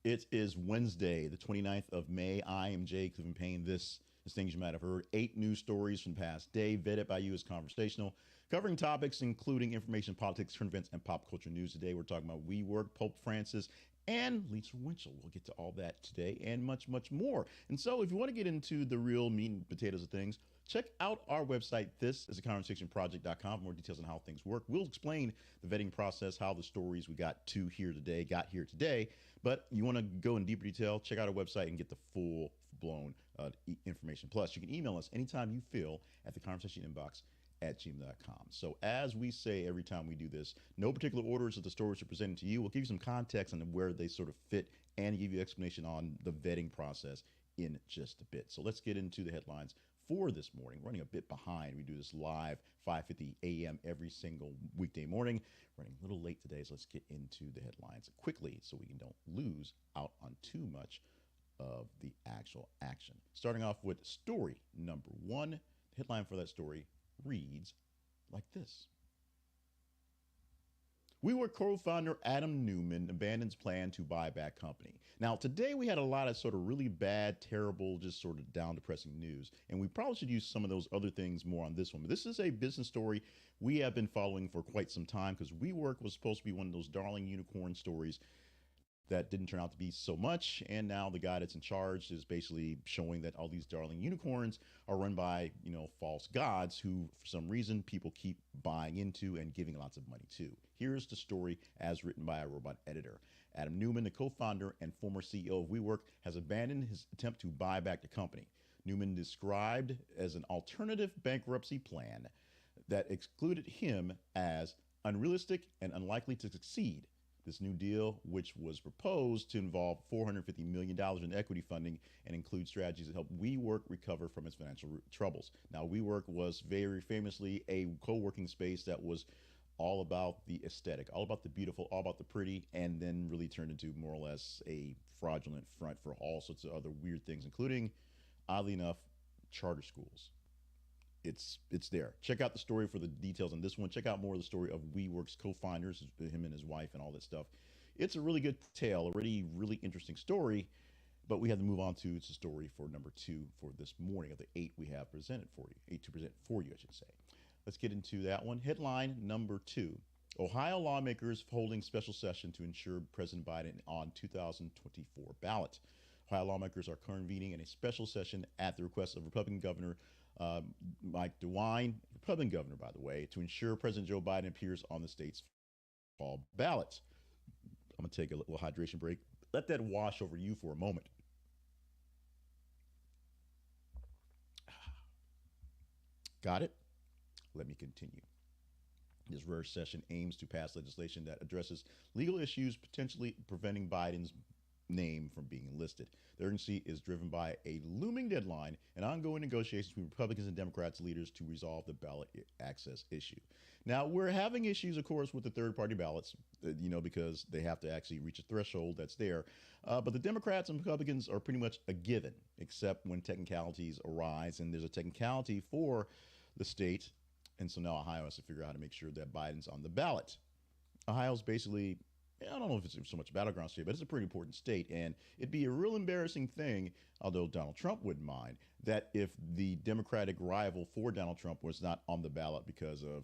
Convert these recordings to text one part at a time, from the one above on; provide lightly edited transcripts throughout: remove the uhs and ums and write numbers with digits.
It is Wednesday, the 29th of May. I am Jay Cleveland Payne. This is things you might have heard. 8 news stories from the past day, vetted by you as conversational, covering topics including information, politics, current events, and pop culture news. Today, we're talking about WeWork, Pope Francis, and Lisa Whelchel. We'll get to all that today and much, much more. And so if you want to get into the real meat and potatoes of things, check out our website. This is a conversationproject.com for more details on how things work. We'll explain the vetting process, how the stories we got here today. But you want to go in deeper detail, check out our website and get the full blown information. Plus, you can email us anytime you feel at the conversation inbox at gmail.com. So as we say every time we do this, no particular orders of the stories are presented to you. We'll give you some context on where they sort of fit and give you explanation on the vetting process in just a bit. So let's get into the headlines for this morning. Running a bit behind. We do this live 5:50 a.m. every single weekday morning. Running a little late today, so let's get into the headlines quickly so we don't lose out on too much of the actual action. Starting off with story number 1. The headline for that story reads like this. WeWork co-founder Adam Neumann abandons plan to buy back company. Now, today we had a lot of sort of really bad, terrible, just sort of down depressing news. And we probably should use some of those other things more on this one. But this is a business story we have been following for quite some time because WeWork was supposed to be one of those darling unicorn stories that didn't turn out to be so much. And now the guy that's in charge is basically showing that all these darling unicorns are run by, false gods who, for some reason, people keep buying into and giving lots of money to. Here's the story as written by a robot editor. Adam Neumann, the co-founder and former CEO of WeWork, has abandoned his attempt to buy back the company. Neumann described as an alternative bankruptcy plan that excluded him as unrealistic and unlikely to succeed. This new deal, which was proposed to involve $450 million in equity funding and include strategies that help WeWork recover from its financial troubles. Now, WeWork was very famously a co-working space that was all about the aesthetic, all about the beautiful, all about the pretty, and then really turned into more or less a fraudulent front for all sorts of other weird things, including, oddly enough, charter schools. It's there. Check out the story for the details on this one. Check out more of the story of WeWork's co-founders, him and his wife and all that stuff. It's a really good tale, a really interesting story, but we have to move on to it's a story for number 2 for this morning of the 8 we have presented for you, 8 to present for you, I should say. Let's get into that one. Headline number 2. Ohio lawmakers holding special session to ensure President Biden on 2024 ballot. Ohio lawmakers are convening in a special session at the request of Republican Governor Mike DeWine, Republican governor, by the way, to ensure President Joe Biden appears on the state's fall ballot. I'm going to take a little hydration break. Let that wash over you for a moment. Got it? Let me continue. This rare session aims to pass legislation that addresses legal issues potentially preventing Biden's name from being listed. The urgency is driven by a looming deadline and ongoing negotiations between Republicans and Democrats leaders to resolve the ballot access issue. Now, we're having issues, of course, with the third-party ballots, because they have to actually reach a threshold that's there. But the Democrats and Republicans are pretty much a given, except when technicalities arise, and there's a technicality for the state. And so now Ohio has to figure out how to make sure that Biden's on the ballot. Ohio's basically, I don't know if it's so much a battleground state, but it's a pretty important state. And it'd be a real embarrassing thing, although Donald Trump wouldn't mind, that if the Democratic rival for Donald Trump was not on the ballot because of,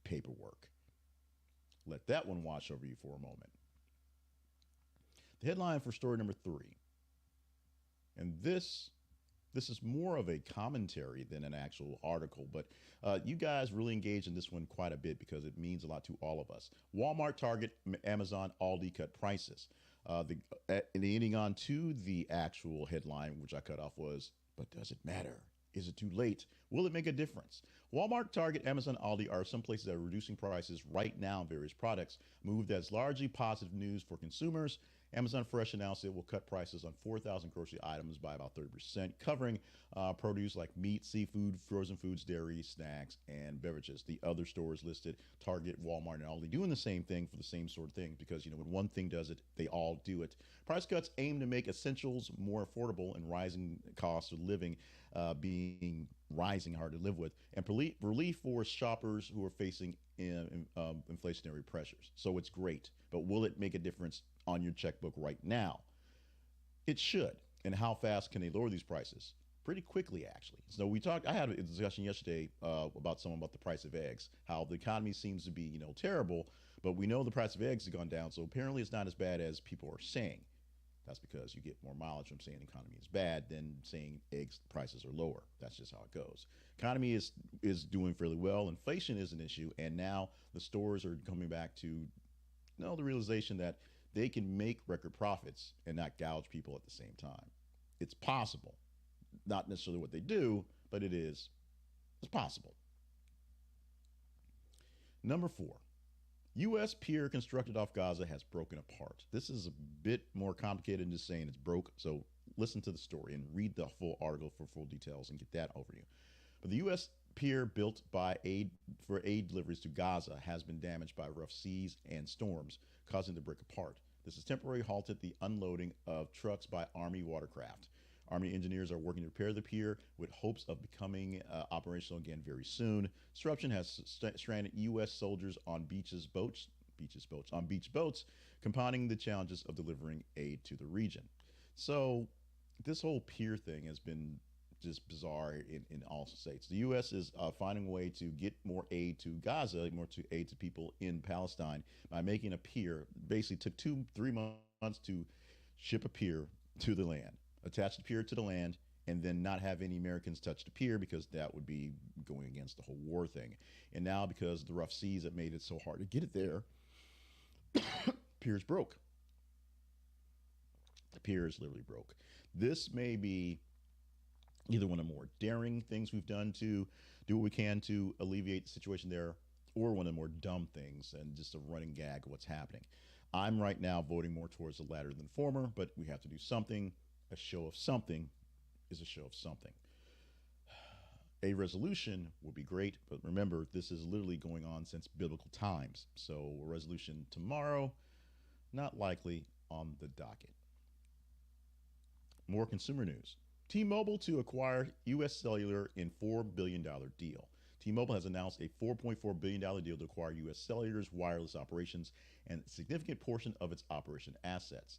paperwork. Let that one wash over you for a moment. The headline for story number 3. And this is more of a commentary than an actual article, but you guys really engage in this one quite a bit because it means a lot to all of us. Walmart, Target, Amazon, Aldi cut prices. Ending on to the actual headline, which I cut off, was, but does it matter? Is it too late? Will it make a difference? Walmart, Target, Amazon, Aldi are some places that are reducing prices right now on various products, a move that's largely positive news for consumers. Amazon Fresh announced it will cut prices on 4,000 grocery items by about 30%, covering produce like meat, seafood, frozen foods, dairy, snacks, and beverages. The other stores listed, Target, Walmart, and Aldi, doing the same thing for the same sort of thing because, when one thing does it, they all do it. Price cuts aim to make essentials more affordable and rising costs of living being rising hard to live with, and relief for shoppers who are facing inflationary pressures. So it's great, but will it make a difference on your checkbook right now. It should. And how fast can they lower these prices? Pretty quickly, actually. So I had a discussion yesterday about the price of eggs, how the economy seems to be, terrible, but we know the price of eggs has gone down. So apparently it's not as bad as people are saying. That's because you get more mileage from saying the economy is bad than saying eggs prices are lower. That's just how it goes. Economy is doing fairly well. Inflation is an issue, and now the stores are coming back to the realization that they can make record profits and not gouge people at the same time. It's possible. Not necessarily what they do, but it's possible. Number 4. U.S. pier constructed off Gaza has broken apart. This is a bit more complicated than just saying it's broke. So listen to the story and read the full article for full details and get that over you. But the U.S. pier built for aid deliveries to Gaza has been damaged by rough seas and storms, causing it to break apart. This has temporarily halted the unloading of trucks by Army watercraft. Army engineers are working to repair the pier with hopes of becoming operational again very soon. Disruption has stranded U.S. soldiers on beach boats, compounding the challenges of delivering aid to the region. So this whole pier thing has been just bizarre in all states. The U.S. is finding a way to get more aid to Gaza, more to aid to people in Palestine by making a pier. Basically took 2-3 months to ship a pier to the land. Attach the pier to the land, and then not have any Americans touch the pier because that would be going against the whole war thing. And now, because of the rough seas that made it so hard to get it there, pier's broke. The pier is literally broke. This may be either one of the more daring things we've done to do what we can to alleviate the situation there, or one of the more dumb things and just a running gag of what's happening. I'm right now voting more towards the latter than the former, but we have to do something. A show of something is a show of something. A resolution would be great, but remember, this is literally going on since biblical times. So a resolution tomorrow, not likely on the docket. More consumer news. T-Mobile to acquire U.S. Cellular in $4 billion deal. T-Mobile has announced a $4.4 billion deal to acquire U.S. Cellular's wireless operations and a significant portion of its operation assets.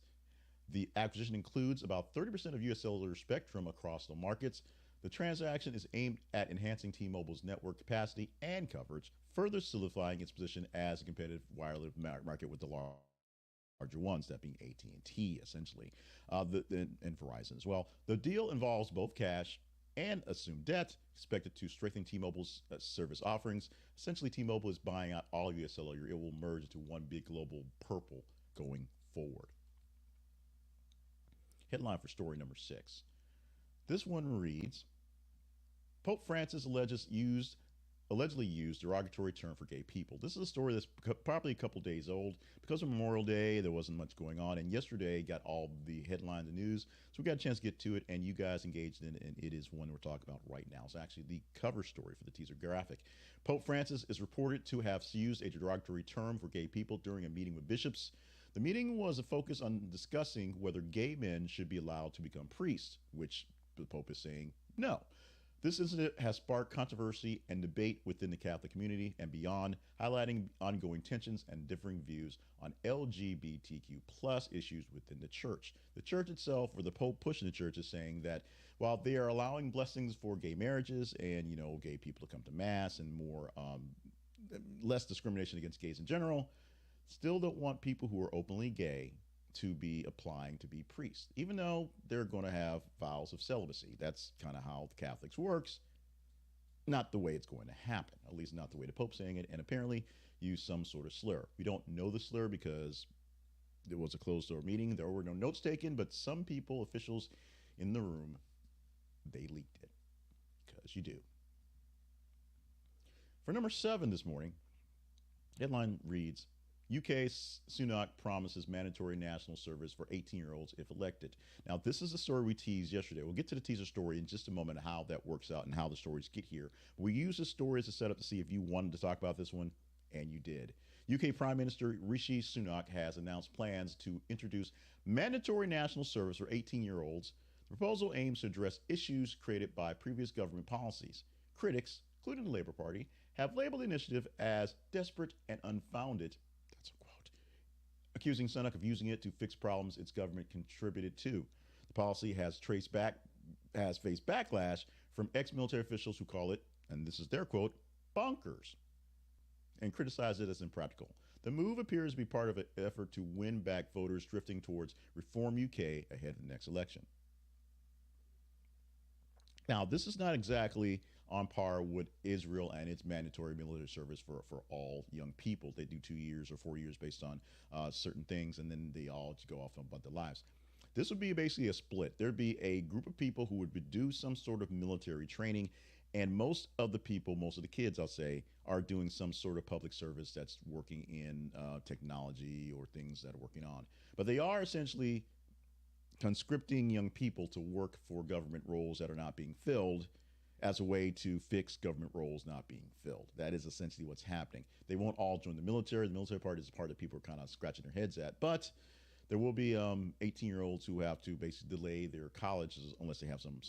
The acquisition includes about 30% of U.S. Cellular spectrum across the markets. The transaction is aimed at enhancing T-Mobile's network capacity and coverage, further solidifying its position as a competitive wireless market with the larger ones, that being AT&T, essentially, and Verizon as well. The deal involves both cash and assumed debt, expected to strengthen T-Mobile's service offerings. Essentially, T-Mobile is buying out all U.S. Cellular. It will merge into one big global purple going forward. Headline for story number 6. This one reads, Pope Francis allegedly used derogatory term for gay people. This is a story that's probably a couple days old. Because of Memorial Day, there wasn't much going on. And yesterday got all the headlines and news. So we got a chance to get to it, and you guys engaged in it, and it is one we're talking about right now. It's actually the cover story for the teaser graphic. Pope Francis is reported to have used a derogatory term for gay people during a meeting with bishops. The meeting was a focus on discussing whether gay men should be allowed to become priests, which the Pope is saying no. This incident has sparked controversy and debate within the Catholic community and beyond, highlighting ongoing tensions and differing views on LGBTQ plus issues within the church. The church itself, or the Pope pushing the church, is saying that while they are allowing blessings for gay marriages and, gay people to come to mass and more, less discrimination against gays in general, still don't want people who are openly gay to be applying to be priests, even though they're going to have vows of celibacy. That's kind of how the Catholics works. Not the way it's going to happen, at least not the way the Pope's saying it, and apparently use some sort of slur. We don't know the slur because it was a closed-door meeting. There were no notes taken, but some people, officials in the room, they leaked it, because you do. For number 7 this morning, headline reads, UK Sunak promises mandatory national service for 18-year-olds if elected. Now, this is the story we teased yesterday. We'll get to the teaser story in just a moment, how that works out and how the stories get here. We use the story as a setup to see if you wanted to talk about this one, and you did. UK Prime Minister Rishi Sunak has announced plans to introduce mandatory national service for 18-year-olds. The proposal aims to address issues created by previous government policies. Critics, including the Labour Party, have labeled the initiative as desperate and unfounded. That's a quote. accusing Sunak of using it to fix problems its government contributed to. The policy has faced backlash from ex-military officials who call it, and this is their quote, bonkers, and criticize it as impractical. The move appears to be part of an effort to win back voters drifting towards Reform UK ahead of the next election. Now, this is not exactly on par with Israel and its mandatory military service for all young people. They do 2 years or 4 years based on certain things, and then they all go off about their lives. This would be basically a split. There'd be a group of people who would do some sort of military training, and most of the people, most of the kids, I'll say, are doing some sort of public service that's working in technology or things that are working on. But they are essentially conscripting young people to work for government roles that are not being filled as a way to fix government roles not being filled. That is essentially what's happening. They won't all join the military. The military part is the part that people are kind of scratching their heads at. But there will be 18-year-olds who have to basically delay their colleges unless they have some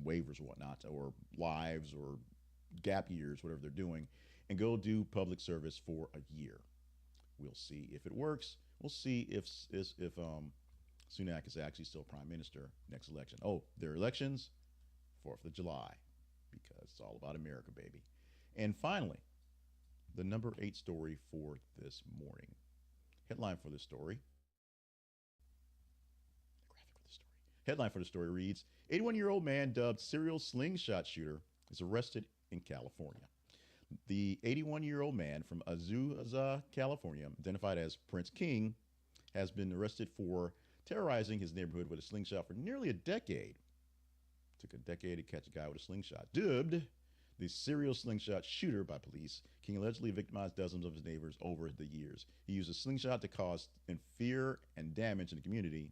waivers or whatnot, or lives or gap years, whatever they're doing, and go do public service for a year. We'll see if it works. We'll see if Sunak is actually still prime minister next election. Oh, their elections, 4th of July, because it's all about America, baby. And finally, the number 8 story for this morning. Headline for this story. Headline for the story reads, 81-year-old man dubbed serial slingshot shooter is arrested in California. The 81-year-old man from Azusa, California, identified as Prince King, has been arrested for terrorizing his neighborhood with a slingshot for nearly a decade. Took a decade to catch a guy with a slingshot. Dubbed the serial slingshot shooter by police, King allegedly victimized dozens of his neighbors over the years. He used a slingshot to cause fear and damage in the community,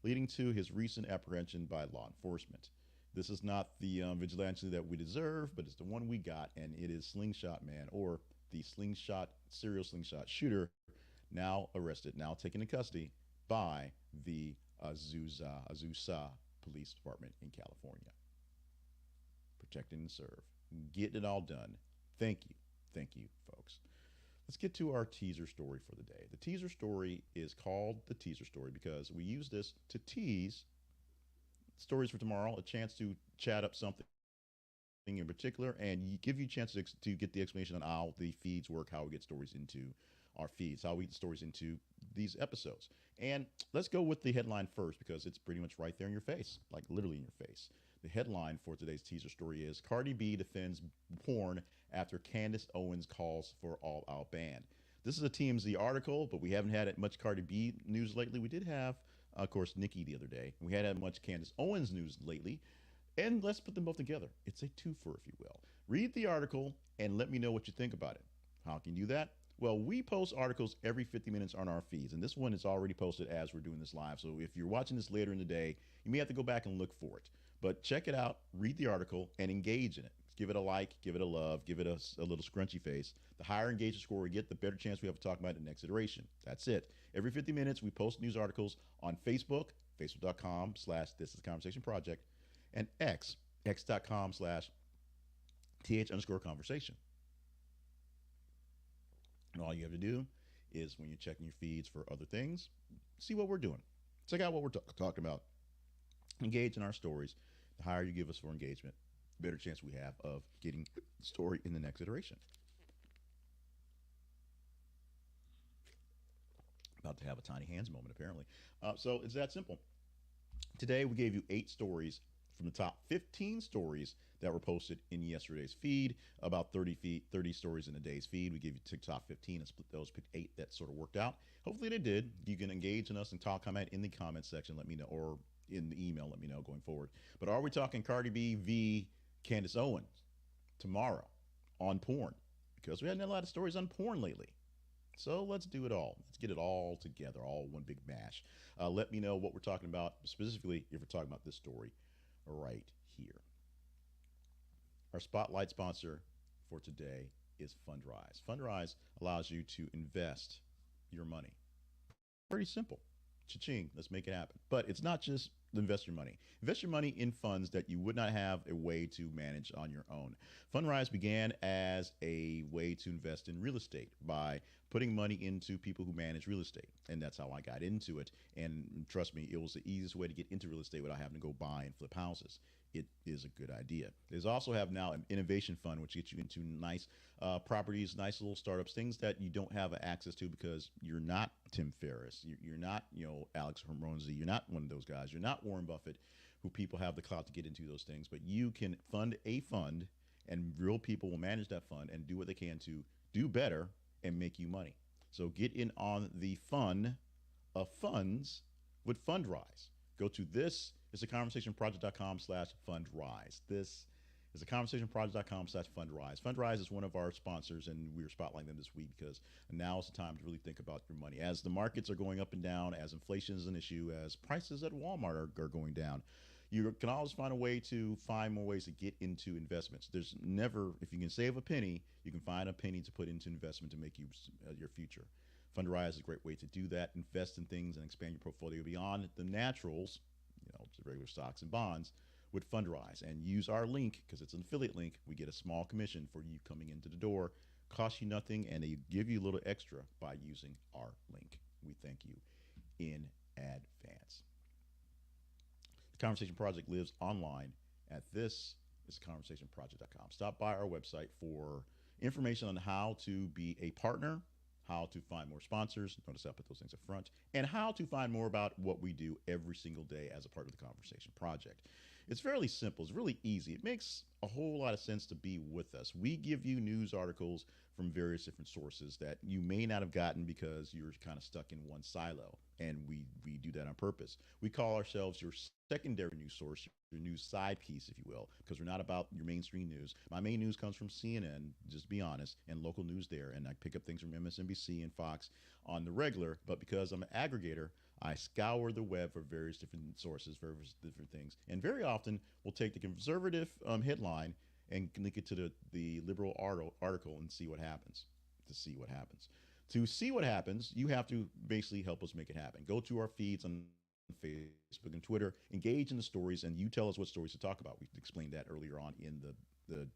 leading to his recent apprehension by law enforcement. This is not the vigilante that we deserve, but it's the one we got, and it is Slingshot Man, or the serial slingshot shooter, now arrested, now taken into custody by the Azusa Police Department in California. Protect and serve. Getting it all done. Thank you, folks. Let's get to our teaser story for the day. The teaser story is called the teaser story because we use this to tease stories for tomorrow, a chance to chat up something in particular, and give you a chance to get the explanation on how the feeds work, how we get stories into our feeds, how we get stories into these episodes. And let's go with the headline first because it's pretty much right there in your face, like literally in your face. The headline for today's teaser story is Cardi B defends porn after Candace Owens calls for all-out ban. This is a TMZ article, but we haven't had much Cardi B news lately. We did have, of course, Nicki the other day. We hadn't had much Candace Owens news lately. And let's put them both together. It's a twofer, if you will. Read the article and let me know what you think about it. How can you do that? Well, we post articles every 50 minutes on our feeds, and this one is already posted as we're doing this live. So if you're watching this later in the day, you may have to go back and look for it. But check it out, read the article, and engage in it. Give it a like, give it a love, give it a little scrunchy face. The higher engagement score we get, the better chance we have to talk about it in the next iteration. That's it. Every 50 minutes, we post news articles on Facebook, facebook.com/thisistheconversationproject, and x.com/th_conversation. And all you have to do is when you're checking your feeds for other things, see what we're doing. Check out what we're talking about. Engage in our stories. The higher you give us for engagement, the better chance we have of getting the story in the next iteration. About to have a tiny hands moment, apparently. So it's that simple. Today, we gave you 8 stories from the top 15 stories that were posted in yesterday's feed, about 30 stories in a day's feed. We gave you top 15 and split those, picked 8 that sort of worked out. Hopefully they did. You can engage in us and comment in the comment section, let me know, or in the email, let me know going forward. But are we talking Cardi B v. Candace Owens tomorrow on porn? Because we hadn't had a lot of stories on porn lately. So let's do it all. Let's get it all together, all one big mash. Let me know what we're talking about, specifically if we're talking about this story right here. Our spotlight sponsor for today is Fundrise. Fundrise allows you to invest your money. Pretty simple. Cha-ching, let's make it happen. But it's not just invest your money. Invest your money in funds that you would not have a way to manage on your own. Fundrise began as a way to invest in real estate by putting money into people who manage real estate. And that's how I got into it. And trust me, it was the easiest way to get into real estate without having to go buy and flip houses. It is a good idea. There's also have now an innovation fund, which gets you into nice properties, nice little startups, things that you don't have access to because you're not Tim Ferriss, you're not Alex Hormozy, you're not one of those guys, you're not Warren Buffett, who people have the clout to get into those things. But you can fund a fund, and real people will manage that fund and do what they can to do better and make you money. So get in on the fun of funds with Fundrise. Go to this is a conversationproject.com/fundrise. This is a conversationproject.com/fundrise. Fundrise is one of our sponsors, and we were spotlighting them this week because now is the time to really think about your money. As the markets are going up and down, as inflation is an issue, as prices at Walmart are going down, you can always find a way to find more ways to get into investments. There's never, if you can save a penny, you can find a penny to put into investment to make you your future. Fundrise is a great way to do that. Invest in things and expand your portfolio beyond the naturals, the regular stocks and bonds, with Fundrise, and use our link because it's an affiliate link. We get a small commission for you coming into the door. Costs you nothing, and they give you a little extra by using our link. We thank you in advance. The Conversation Project lives online at this is conversationproject.com. Stop by our website for information on how to be a partner, how to find more sponsors. Notice I put those things up front, and how to find more about what we do every single day as a part of the Conversation Project. It's fairly simple. It's really easy. It makes a whole lot of sense to be with us. We give you news articles from various different sources that you may not have gotten because you're kind of stuck in one silo, and we do that on purpose. We call ourselves your secondary news source, your news side piece, if you will, because we're not about your mainstream news. My main news comes from CNN, just to be honest, and local news there, and I pick up things from MSNBC and Fox on the regular, but because I'm an aggregator, I scour the web for various different sources, various different things, and very often we'll take the conservative headline and link it to the liberal article and see what happens. To see what happens. To see what happens, you have to basically help us make it happen. Go to our feeds on Facebook and Twitter, engage in the stories, and you tell us what stories to talk about. We explained that earlier on in the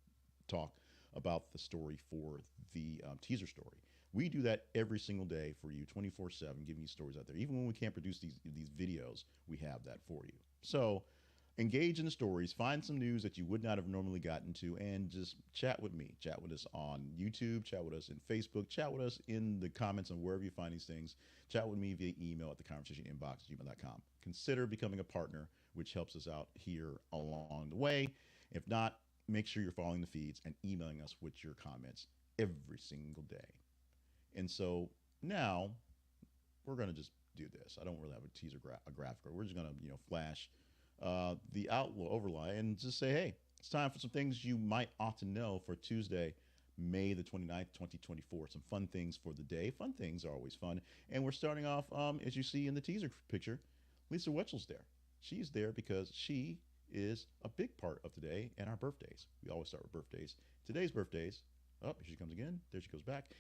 talk about the story for the teaser story. We do that every single day for you, 24/7, giving you stories out there. Even when we can't produce these videos, we have that for you. So engage in the stories, find some news that you would not have normally gotten to, and just chat with me. Chat with us on YouTube, chat with us in Facebook, chat with us in the comments on wherever you find these things. Chat with me via email at theconversationinbox@gmail.com. Consider becoming a partner, which helps us out here along the way. If not, make sure you're following the feeds and emailing us with your comments every single day. And so now we're going to just do this. I don't really have a teaser a graphic. We're just going to flash the outlaw overlay and just say, hey, it's time for some things you might ought to know for Tuesday, May the 29th, 2024. Some fun things for the day. Fun things are always fun. And we're starting off, as you see in the teaser picture, Lisa Whelchel's there. She's there because she is a big part of today and our birthdays. We always start with birthdays. Today's birthdays. Oh, here she comes again. There she goes back.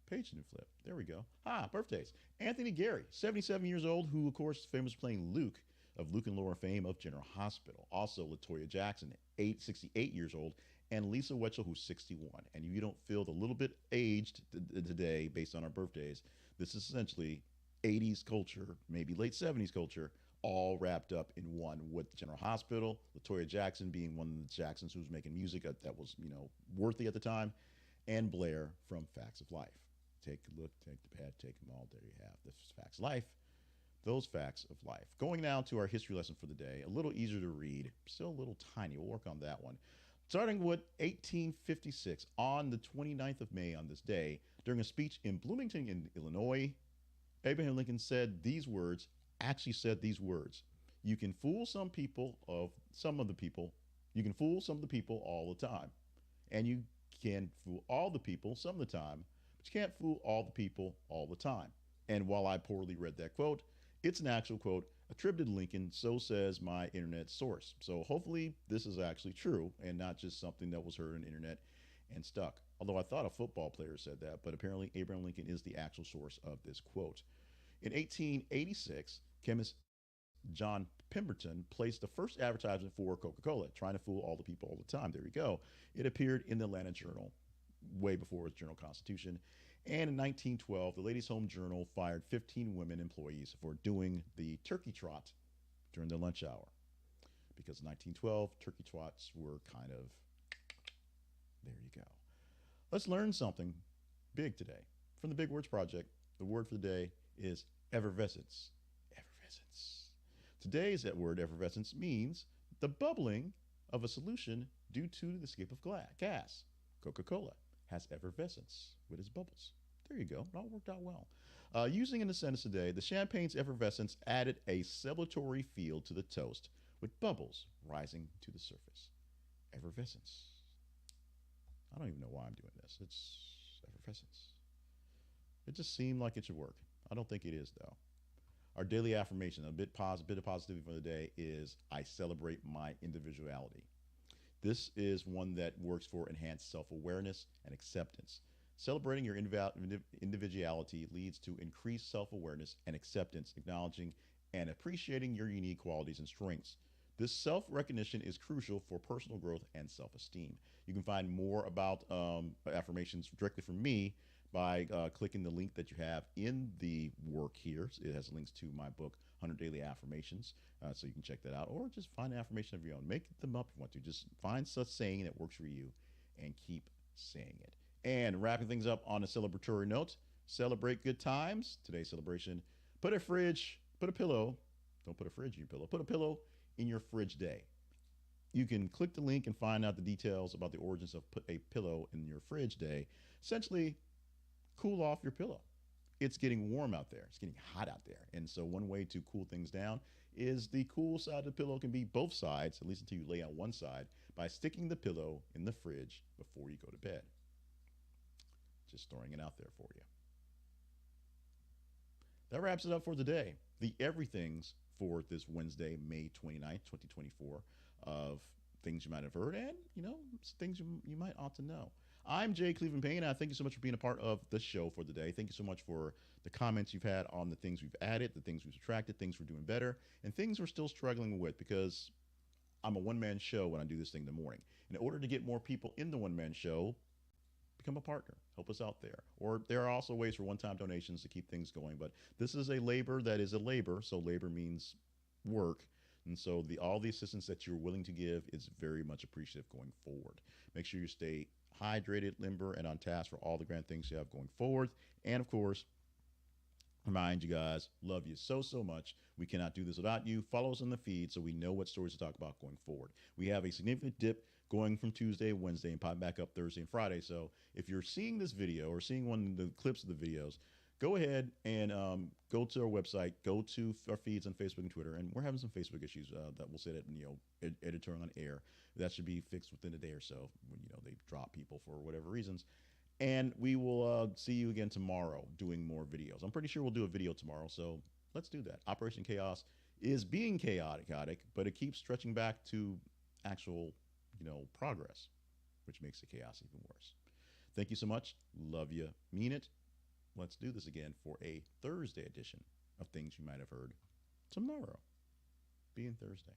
Page didn't flip. There we go. Birthdays. Anthony Geary, 77 years old, who, of course, is famous for playing Luke of Luke and Laura fame of General Hospital. Also, LaToya Jackson, 68 years old, and Lisa Whelchel, who's 61. And if you don't feel a little bit aged today based on our birthdays, this is essentially 80s culture, maybe late 70s culture, all wrapped up in one with General Hospital, LaToya Jackson being one of the Jacksons who was making music that was, worthy at the time, and Blair from Facts of Life. Take a look, take the pad, take them all. There you have this is Facts of Life. Those facts of life. Going now to our history lesson for the day, a little easier to read, still a little tiny. We'll work on that one. Starting with 1856, on the 29th of May on this day, during a speech in Bloomington, in Illinois, Abraham Lincoln said these words, you can fool some of the people all the time. And you can fool all the people some of the time, but you can't fool all the people all the time. And while I poorly read that quote, it's an actual quote attributed to Lincoln, so says my internet source. So hopefully this is actually true and not just something that was heard on the internet and stuck. Although I thought a football player said that, but apparently Abraham Lincoln is the actual source of this quote. In 1886, chemist John Pemberton placed the first advertisement for Coca-Cola, trying to fool all the people all the time. There we go. It appeared in the Atlanta Journal way before its Journal Constitution. And in 1912, the Ladies' Home Journal fired 15 women employees for doing the turkey trot during the lunch hour. Because in 1912, turkey trots were kind of, there you go. Let's learn something big today. From the Big Words Project, the word for the day is effervescence. Effervescence. Today's that word effervescence means the bubbling of a solution due to the escape of gas. Coca-Cola has effervescence with its bubbles. There you go. It all worked out well. Using in the sentence today, the champagne's effervescence added a celebratory feel to the toast with bubbles rising to the surface. Effervescence. I don't even know why I'm doing this. It's effervescence. It just seemed like it should work. I don't think it is, though. Our daily affirmation, a bit of positivity for the day, is I celebrate my individuality. This is one that works for enhanced self-awareness and acceptance. Celebrating your individuality leads to increased self-awareness and acceptance, acknowledging and appreciating your unique qualities and strengths. This self-recognition is crucial for personal growth and self-esteem. You can find more about affirmations directly from me by clicking the link that you have in the work here. It has links to my book, 100 Daily Affirmations, so you can check that out, or just find an affirmation of your own. Make them up if you want to. Just find such saying that works for you and keep saying it. And wrapping things up on a celebratory note, celebrate good times. Today's celebration, put a pillow, don't put a fridge in your pillow, put a pillow in your fridge day. You can click the link and find out the details about the origins of put a pillow in your fridge day. Essentially, cool off your pillow. It's getting warm out there. It's getting hot out there. And so one way to cool things down is the cool side of the pillow can be both sides, at least until you lay on one side, by sticking the pillow in the fridge before you go to bed. Just throwing it out there for you. That wraps it up for today. The everythings for this Wednesday, May 29th, 2024, of things you might have heard and, things you might ought to know. I'm Jay Cleveland Payne, and I thank you so much for being a part of the show for the day. Thank you so much for the comments you've had on the things we've added, the things we've subtracted, things we're doing better, and things we're still struggling with, because I'm a one-man show when I do this thing in the morning. In order to get more people in the one-man show, become a partner. Help us out there. Or there are also ways for one-time donations to keep things going. But this is a labor that is a labor, so labor means work. And so all the assistance that you're willing to give is very much appreciative going forward. Make sure you stay hydrated, limber, and on task for all the grand things you have going forward. And of course, remind you guys, love you so much. We cannot do this without you. Follow us on the feed so we know what stories to talk about going forward. We have a significant dip going from Tuesday, Wednesday, and pop back up Thursday and Friday. So if you're seeing this video or seeing one of the clips of the videos, go ahead and go to our website, go to our feeds on Facebook and Twitter. And we're having some Facebook issues that we'll say that, editorial on air. That should be fixed within a day or so when, they drop people for whatever reasons. And we will see you again tomorrow doing more videos. I'm pretty sure we'll do a video tomorrow. So let's do that. Operation Chaos is being chaotic, but it keeps stretching back to actual, progress, which makes the chaos even worse. Thank you so much. Love you. Mean it. Let's do this again for a Thursday edition of Things You Might Have Heard tomorrow, being Thursday.